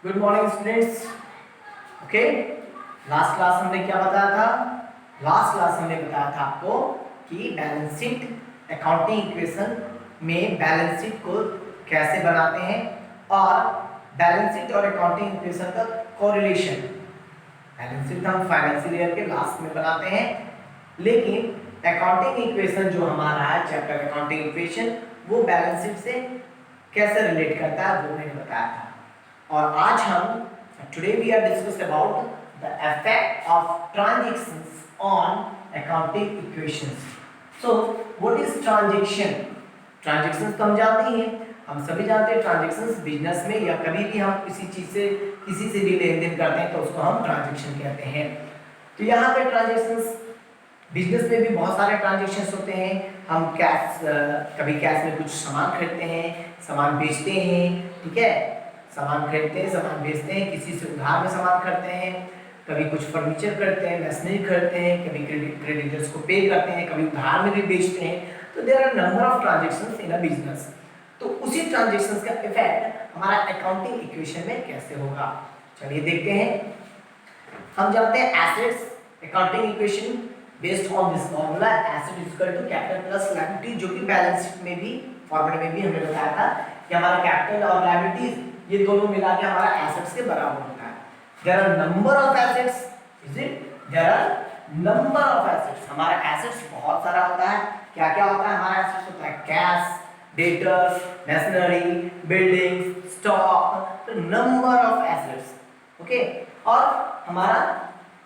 Good morning students. Okay, last class हमने क्या बताया था? लास्ट क्लास हमने बताया था आपको कि बैलेंस शीट अकाउंटिंग इक्वेशन में बैलेंस शीट को कैसे बनाते हैं और बैलेंस शीट और अकाउंटिंग इक्वेशन का कोरिलेशन। बैलेंस शीट हम फाइनेंशियल ईयर के लास्ट में बनाते हैं, लेकिन अकाउंटिंग इक्वेशन जो हमारा है चैप्टर अकाउंटिंग इक्वेशन, वो बैलेंस शीट से कैसे रिलेट करता है वो मैंने बताया था। और आज हम today we are discussed about the effect of transactions on accounting equations. So what is transaction? Transactions तो हम जानते ही हैं, हम सभी जानते हैं ट्रांजैक्शंस बिजनेस में या कभी भी हम किसी चीज से किसी से भी लेन देन करते हैं तो उसको हम ट्रांजैक्शन कहते हैं। तो यहाँ पे ट्रांजैक्शंस बिजनेस में भी बहुत सारे ट्रांजैक्शंस होते हैं। हम कैश कभी कैश में कुछ सामान खरीदते हैं, सामान बेचते हैं, ठीक है, सामान खरीदते हैं, सामान बेचते हैं, किसी से उधार में सामान खरीदते हैं, कभी कुछ फर्नीचर खरीदते हैं, मशीनरी खरीदते हैं, कभी क्रेडिटर्स को पे करते हैं, कभी उधार में भी बेचते हैं। तो there are number of transactions in a business. तो उसी ट्रांजैक्शंस का इफेक्ट हमारा अकाउंटिंग इक्वेशन में कैसे होगा, चलिए देखते हैं। हम जानते हैं assets accounting equation based on this formula asset is equal to capital plus liability, जो कि बैलेंस शीट में भी फॉर्मूले में भी हमने बताया था कि हमारा कैपिटल और लायबिलिटीज ये दोनों मिला के हमारा एसेट्स के बराबर होता है। There are number of assets, is it? There are number of assets. हमारा एसेट्स बहुत सारा होता है। क्या क्या होता है हमारा एसेट्स? होता है cash, debtors, machinery, buildings, stock, तो नंबर ऑफ एसेट्स। ओके, और हमारा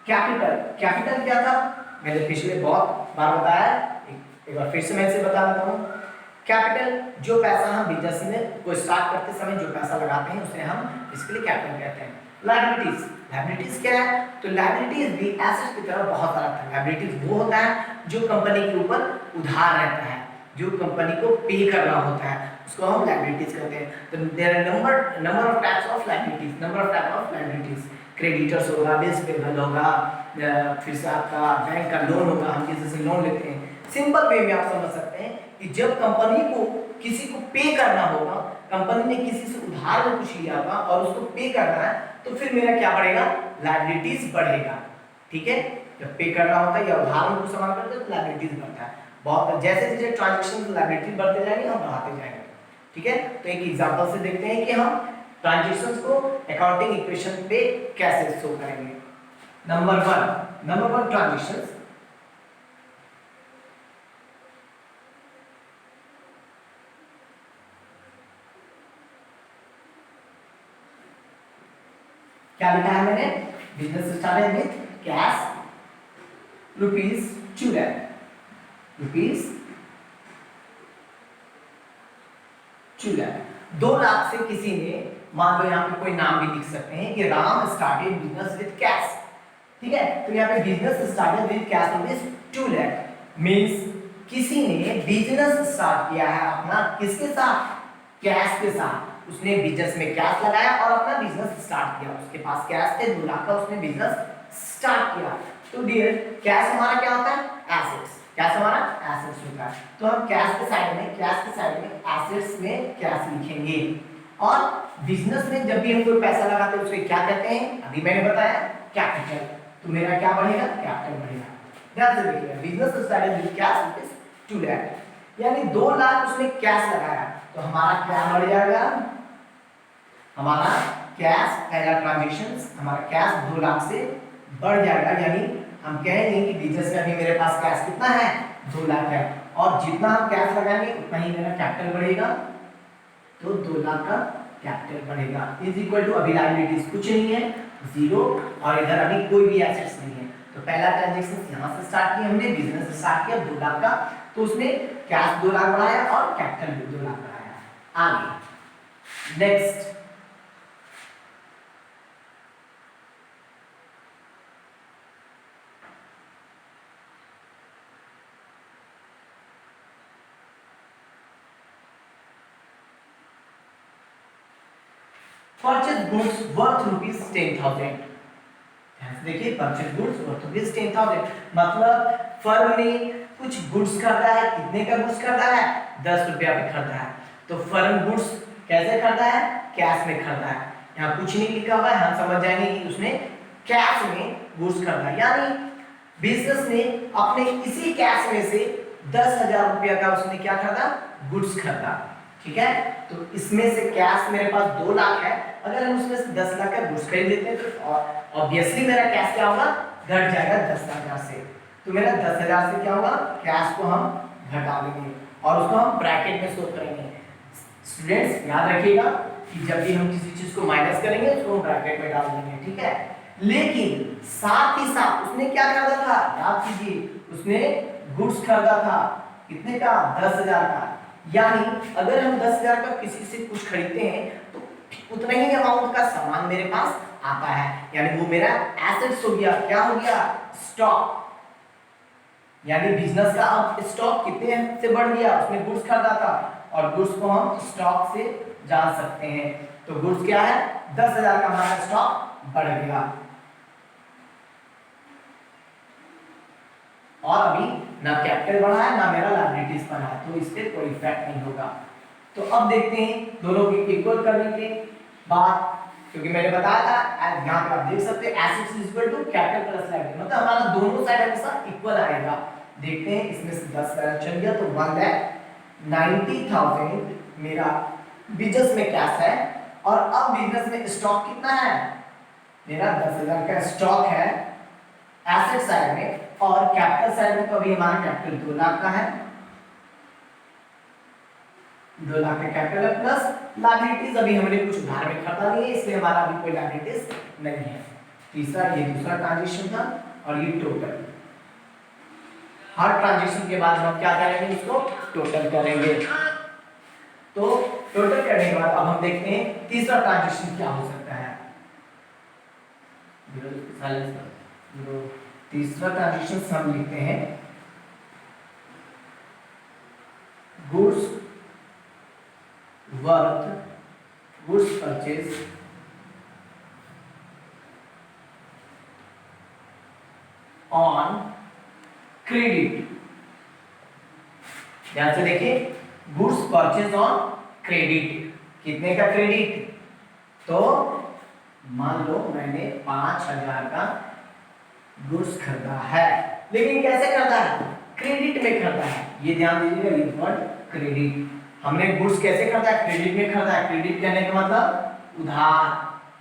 कैपिटल, कैपिटल क्या था मैंने पिछले बहुत बार बताया, एक बार फिर से मैं इसे बता देता हूँ। कैपिटल जो पैसा हम बिजनेस में को स्टार्ट करते समय जो पैसा लगाते हैं उसे हम इसके लिए कैपिटल कहते हैं। लायबिलिटीज, लायबिलिटीज क्या है? तो लायबिलिटीज भी एसेट्स की तरह बहुत सारा था। लायबिलिटीज वो होता है जो कंपनी के ऊपर उधार रहता है, जो कंपनी को पे करना होता है, उसको हम लायबिलिटीज कहते हैं। तो there are number of types of liabilities, number of type of liabilities. Creditors होगा, बिल्स पेबल होगा, फिर से आपका बैंक का लोन होगा, हम किसी से लोन लेते हैं। सिंपल वे में आप समझ सकते हैं कि जब कंपनी को किसी को पे करना होगा, कंपनी ने किसी से उधार में कुछ लिया होगा और उसको पे करना है, तो फिर मेरा क्या बढ़ेगा? लायबिलिटीज बढ़ेगा। ठीक है, जब पे करना होता है या उधार में कुछ सामान करते हैं तो लायबिलिटीज बढ़ता है। बहुत जैसे जैसे ट्रांजैक्शन लायबिलिटी बढ़ते जाएंगे हम बढ़ाते जाएंगे। ठीक है, तो एक एग्जांपल से देखते हैं कि हम ट्रांजैक्शंस को अकाउंटिंग इक्वेशन पे कैसे शो करेंगे। Number one transactions. क्या लिखा है मैंने? Business started with cash ₹2 lakh, ₹2 lakh। 2 lakh से किसी ने, मान लो यहाँ पे कोई नाम भी लिख सकते हैं कि Ram started business with cash. ठीक है, तो यहाँ पे business started with cash ₹2 lakh means किसी ने बिजनेस स्टार्ट किया है अपना किसके साथ? कैश के साथ। उसने बिजनेस में कैश लगाया और अपना बिजनेस स्टार्ट किया। उसके पास कैश थे 2 लाख का, उसने बिजनेस स्टार्ट किया। तो डियर, कैश हमारा क्या होता है? एसेट्स। कैश हमारा एसेट्स होता है। तो हम कैश के साइड में एसेट्स में कैश लिखेंगे। और बिजनेस में जब भी हम कोई पैसा लगाते हैं उसको क्या कहते हैं? अभी मैंने बताया कैपिटल। तो मेरा क्या बढ़ेगा? कैपिटल बढ़ेगा। ध्यान से देखिए, business started with cash ₹2 lakh, यानी 2 लाख उसने कैश लगाया, तो हमारा क्या बढ़ जाएगा? हमारा कैश, पहला ट्रांजैक्शंस, हमारा कैश 2 लाख से बढ़ जाएगा। यानी हम कहेंगे कि बिजनेस में अभी मेरे पास कैश कितना है? 2 लाख है, और जितना हम कैश लगाएंगे उतना ही मेरा कैपिटल बढ़ेगा। तो 2 लाख का कैपिटल बढ़ेगा इज इक्वल टू, अभी लायबिलिटीज कुछ नहीं है, 0, और इधर अभी कोई भी एसेट्स नहीं है। तो पहला ट्रांजैक्शन यहां से स्टार्ट किया हमने, बिजनेस स्टार्ट किया 2 लाख का, तो उसने कैश 2 लाख बढ़ाया और कैपिटल भी 2 लाख बढ़ाया। आगे नेक्स्ट, परचेज गुड्स वर्थ ₹10,000। देखिए, परचेज गुड्स वर्थ ₹10,000 मतलब फर्म ने कुछ गुड्स खरीदा है। कितने का गुड्स खरीदा है? 10 रुपया पे खरीदा है। तो फर्म गुड्स कैसे खरीदा है? कैश में खरीदा है। यहाँ कुछ नहीं लिखा हुआ है, हम समझ जाएंगे कि उसने कैश में गुड्स खरीदा, यानी बिजनेस ने अपने इसी कैश में से 10,000 रुपया का उसने क्या खरीदा, गुड्स खरीदा। ठीक है, तो इसमें से कैश मेरे पास 2 लाख है, अगर हम उसमें से 10 लाख का गुड्स खरीद लेते हैं तो ऑब्वियसली मेरा कैश क्या होगा, घट जाएगा 10,000 से। तो मेरा 10,000 से क्या होगा, कैश को हम घटा देंगे और उसको हम ब्रैकेट में शो करेंगे। स्टूडेंट्स याद रखिएगा कि जब भी हम किसी चीज को माइनस करेंगे उसको हम ब्रैकेट में डाल देंगे। ठीक है, लेकिन साथ ही साथ उसने क्या खरीदा था, याद कीजिए, उसने गुड्स खरीदा था, कितने का, 10,000 का। यानी अगर हम 10,000 का किसी से कुछ खरीदते हैं तो उतना ही अमाउंट का सामान मेरे पास आता है, यानी वो मेरा एसेट्स हो गया। क्या हो गया, स्टॉक। यानी बिजनेस का अब स्टॉक कितने से बढ़ गया, उसने गुड्स खरीदा था और गुड्स को हम स्टॉक से जान सकते हैं। तो गुड्स क्या है, 10,000 का हमारा स्टॉक बढ़ गया और अभी ना कैपिटल बढ़ा है ना मेरा लायबिलिटीज बढ़ा है, तो इस पे कोई इफेक्ट नहीं होगा। तो अब देखते हैं दोनों की इक्वल करने के बाद, क्योंकि मैंने बताया था यहाँ पे आप देख सकते हैं assets is equal to capital plus liability, मतलब हमारा दोनों साइड हमेशा इक्वल आएगा। देखते हैं इसमें से 10,000 चल गया तो 1,90,000 मेरा बिजनेस में कैश है और अब बिजनेस में स्टॉक कितना है, मेरा 10,000 का स्टॉक है एसेट साइड में, और कैपिटल साइड में तो अभी हमारा कैपिटल 2 लाख का है, 2 लाख का कैपिटल प्लस लायबिलिटीज अभी हमने कुछ उधार में खरीदा नहीं है, इसलिए हमारा अभी कोई लायबिलिटीज नहीं है। तीसरा, ये दूसरा ट्रांजैक्शन था और ये टोटल। हर ट्रांजैक्शन के बाद हम क्या करेंगे, इसको टोटल करेंगे। तो टोटल करने के बाद अब हम देखते हैं तीसरा ट्रांजैक्शन क्या हो सकता है। तीसरा ट्रांजैक्शन हम लिखते हैं goods worth, goods purchase on credit. ध्यान से देखिए, गुड्स परचेज ऑन क्रेडिट, कितने का क्रेडिट, तो मान लो मैंने 5,000 का गुड्स खरीदा है, लेकिन कैसे खरीदा है, क्रेडिट में खरीदा है। ये ध्यान दीजिएगा, ये वर्ड क्रेडिट, हमने गुड्स कैसे खरीदा है, क्रेडिट में खरीदा है। क्रेडिट कहने का मतलब उधार,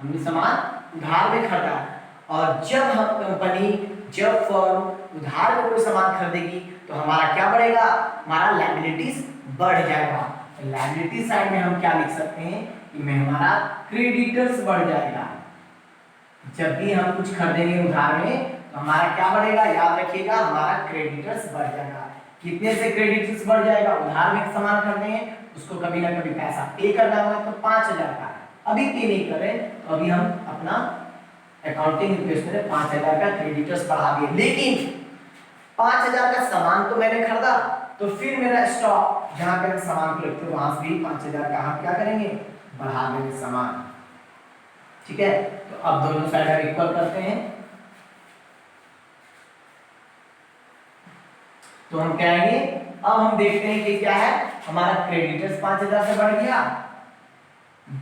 हमने सामान उधार में खरीदा। और जब हम कंपनी, जब फर्म उधार में कोई सामान खरीदेगी तो हमारा क्या बढ़ेगा, हमारा लायबिलिटीज बढ़ जाएगा। लायबिलिटी साइड में हम क्या लिख सकते हैं कि में हमारा क्रेडिटर्स बढ़ जाएगा। जब भी हम कुछ खरीदेंगे उधार में तो हमारा क्या बढ़ेगा, याद रखिएगा, हमारा क्रेडिटर्स बढ़ जाएगा। कितने से क्रेडिटर्स बढ़ जाएगा, उधार में सामान खरीदेंगे उसको कभी ना कभी पैसा पे करना होगा, तो 5,000 का अभी पे नहीं कर रहे तो अभी हम अपना अकाउंटिंग इक्वेशन में 5,000 का क्रेडिटर्स बढ़ा दिए, लेकिन 5,000 का सामान तो मैंने खरीदा, तो फिर मेरा स्टॉक जहां पे हम सामान को रखते हैं वहां से भी 5,000 का हम क्या करेंगे, बढ़ा देंगे सामान। ठीक है, तो अब दोनों साइड हम इक्वल करते हैं, तो हम कहेंगे, अब हम देखते हैं कि क्या है, हमारा क्रेडिटर्स 5,000 से बढ़ गया,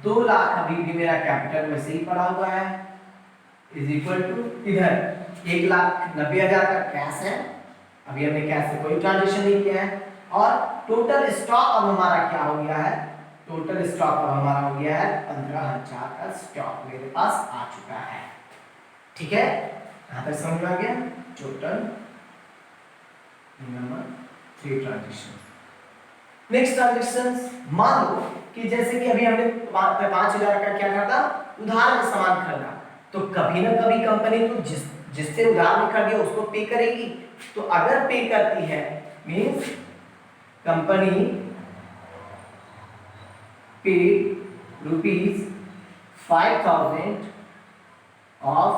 2 लाख अभी भी मेरा कैपिटल वैसे ही पड़ा हुआ है, इज इक्वल टू इधर 1,90,000 का कैश है, अभी हमने कैश से कोई ट्रांजैक्शन नहीं किया है, और टोटल स्टॉक अब हमारा क्या हो गया है, टोटल स्टॉक अब हमारा हो गया है 15,000 का स्टॉक मेरे पास आ चुका है। ठीक है, यहां तक समझ में आ गया। Total number 3 transaction. Next transaction, मान लो कि जैसे कि अभी हमने 5,000 का क्या खरीदा, उधार में सामान खरीदा, तो कभी ना कभी कंपनी तो जिससे उधार में खरीदा उसको पे करेगी। तो अगर पे करती है मींस कंपनी पे ₹5,000 of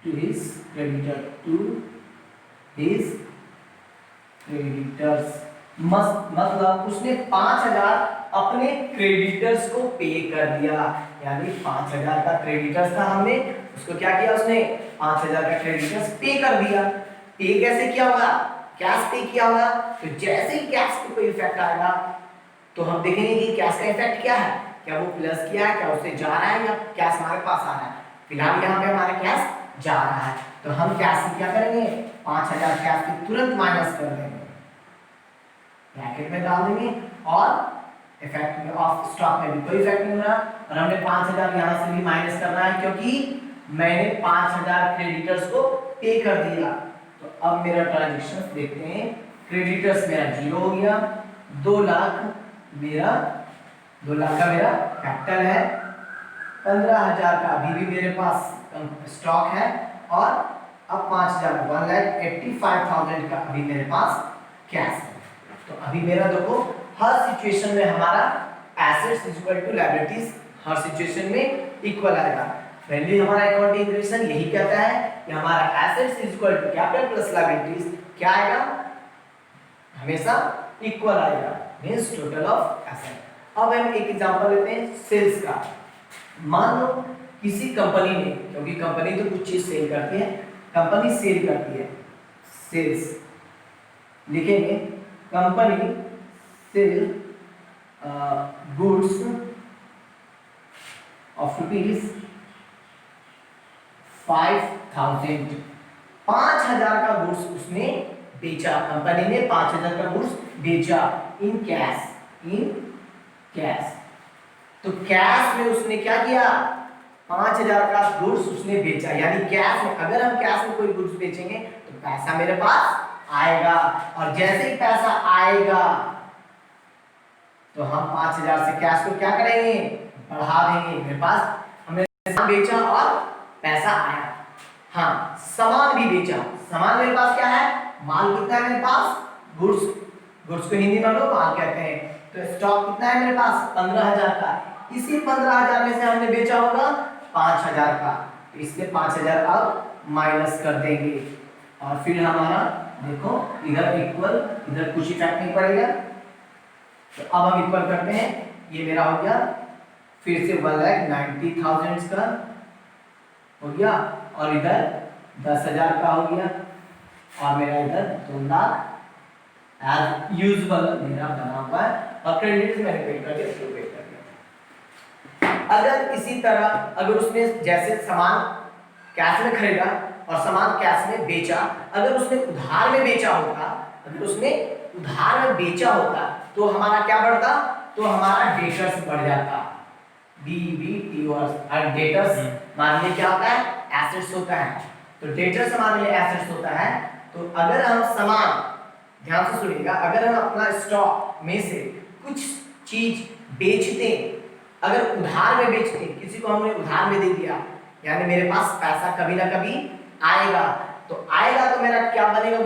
to his creditor, to his creditors, मतलब उसने 5,000 अपने क्रेडिटर्स को पे कर दिया, यानी 5,000 का क्रेडिटर्स था, हमने उसको क्या किया, उसने 5,000 का क्रेडिटर्स पे कर दिया। पे कैसे किया होगा, कैश पे किया होगा, तो जैसे ही कैश पे कोई इफेक्ट आएगा तो हम देखेंगे कि कैश का इफेक्ट क्या है, क्या वो प्लस किया है, क्या उससे जा रहा है या कैश हमारे पास आ रहा है। फिलहाल यहाँ पे हमारा कैश जा रहा है, तो हम कैश से क्या करेंगे, 5000 कैश से तुरंत माइनस कर देंगे, ब्रैकेट में डाल देंगे, और इफेक्ट में ऑफ स्टॉक में भी कोई इफेक्ट नहीं हो रहा, और हमने 5000 यहाँ से भी माइनस करना है क्योंकि मैंने 5000 क्रेडिटर्स को पे कर दिया। तो अब मेरा ट्रांजैक्शन देखते हैं, क्रेडिटर्स मेरा 0 हो गया, 2 लाख मेरा 2 लाख का मेरा कैपिटल है, 15000 का अभी भी मेरे पास स्टॉक है, और अब 5000 1,85,000 का अभी मेरे पास कैश है। तो अभी मेरा देखो हर सिचुएशन में हमारा assets is equal to liabilities हर सिचुएशन में इक्वल आएगा। वैल्यू हमारा अकाउंटिंग इक्वेशन यही कहता है कि हमारा assets is equal to capital plus liabilities क्या आएगा, हमेशा इक्वल आएगा, मींस टोटल ऑफ एसेट। अब हम एक एग्जांपल लेते हैं सेल्स का। मान लो किसी कंपनी ने, क्योंकि कंपनी तो कुछ चीज सेल करती है, कंपनी सेल करती है, सेल्स लिखेंगे, company sell goods of rupees 5000, 5000 का गुड्स उसने बेचा, कंपनी ने 5000 का गुड्स बेचा इन कैश, इन कैश। तो कैश में उसने क्या किया, 5000 का गुड्स उसने बेचा, यानी कैश में, अगर हम कैश में कोई गुड्स बेचेंगे तो पैसा मेरे पास आएगा, और जैसे ही पैसा आएगा तो हम 5000 से कैश को क्या करेंगे, बढ़ा देंगे। मेरे पास हमने सामान बेचा और पैसा आया, हाँ सामान भी बेचा, सामान मेरे पास क्या है, माल कितना है मेरे पास, गुड्स, गुड्स को हिंदी में हम लोग माल कहते हैं। तो स्टॉक कितना है मेरे पास, 15000 का, इसी 15000 में से हमने बेचा होगा 5000 का, तो इससे 5000 अब माइनस कर देंगे, और फिर हमारा देखो इधर इक्वल, इधर कुछ इफेक्ट नहीं पड़ेगा। तो अब हम इक्वल करते हैं, ये मेरा हो गया फिर से 1,90,000 का हो गया, और इधर 10,000 का हो गया, और मेरा इधर 2 लाख एज यूजुअल मेरा बना हुआ है, और क्रेडिट मैंने पे कर दिया, इसको पे कर दिया। अगर इसी तरह अगर उसने जैसे सामान कैश में खरीदा और सामान कैश में बेचा, अगर उसने उधार में बेचा होता, अगर उसने उधार में बेचा होता तो हमारा क्या बढ़ता, तो हमारा डेटर्स बढ़ जाता, DBT और डेटर्स मान लीजिए क्या होता है, एसेट्स होता है, तो डेटर्स मान लीजिए एसेट्स होता है। तो अगर हम सामान, ध्यान से सुनिएगा, अगर हम अपना स्टॉक में से कुछ चीज बेचते, अगर उधार में बेचते, किसी को हमने उधार में दे दिया, यानी मेरे पास पैसा कभी ना कभी आएगा, तो आएगा तो मेरा क्या बनेगा,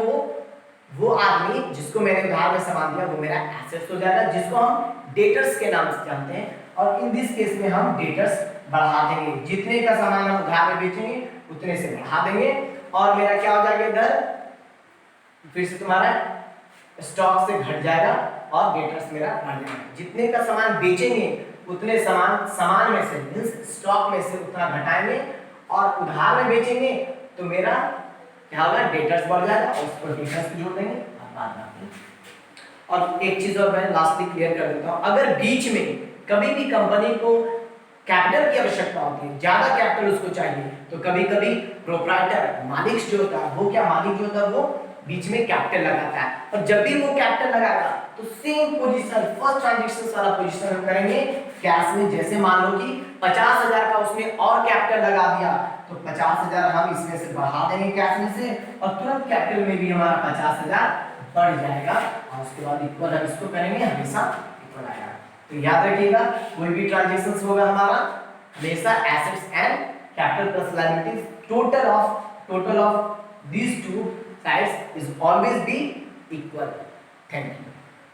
वो आदमी जिसको मैंने उधार में सामान दिया वो मेरा एसेट्स हो जाएगा, जिसको हम डेटर्स के नाम से जानते हैं, और इन दिस केस में हम डेटर्स बढ़ा देंगे, जितने का सामान हम उधार में बेचेंगे उतने से बढ़ा देंगे, और मेरा क्या हो जाएगा, इधर फिर से तुम्हारा स्टॉक से घट जाएगा और डेटर्स मेरा बढ़ जाएगा। जितने का सामान बेचेंगे उतने सामान में से, मींस स्टॉक में से उतना घटाएंगे, और उधार में बेचेंगे तो मेरा क्या होगा, डेटर्स बढ़ जाएगा, और उस पर डेटर्स जोड़ देंगे बाद में। और एक चीज और मैं लास्टली क्लियर कर देता हूं, अगर बीच में कभी भी कंपनी को कैपिटल की आवश्यकता होती है, ज्यादा कैपिटल उसको चाहिए, तो कभी कभी प्रोप्राइटर मालिक जो होता है, वो क्या मालिक जो होता है वो बीच में कैपिटल लगाता है, और जब भी वो कैपिटल लगाएगा तो सेम पोजीशन, फर्स्ट ट्रांजैक्शन वाला पोजीशन हम करेंगे कैश में। जैसे मान लो कि 50,000 का उसने और कैपिटल लगा दिया, तो 50,000 हम इसमें से बढ़ा देंगे कैश में से, और तुरंत कैपिटल में भी हमारा 50,000 बढ़ जाएगा, और उसके बाद इक्वल हम इसको करेंगे, हमेशा इक्वल आएगा। तो याद रखिएगा, कोई भी ट्रांजैक्शंस होगा हमारा हमेशा assets and capital plus liabilities, total of these two sides is always be equal. Thank you.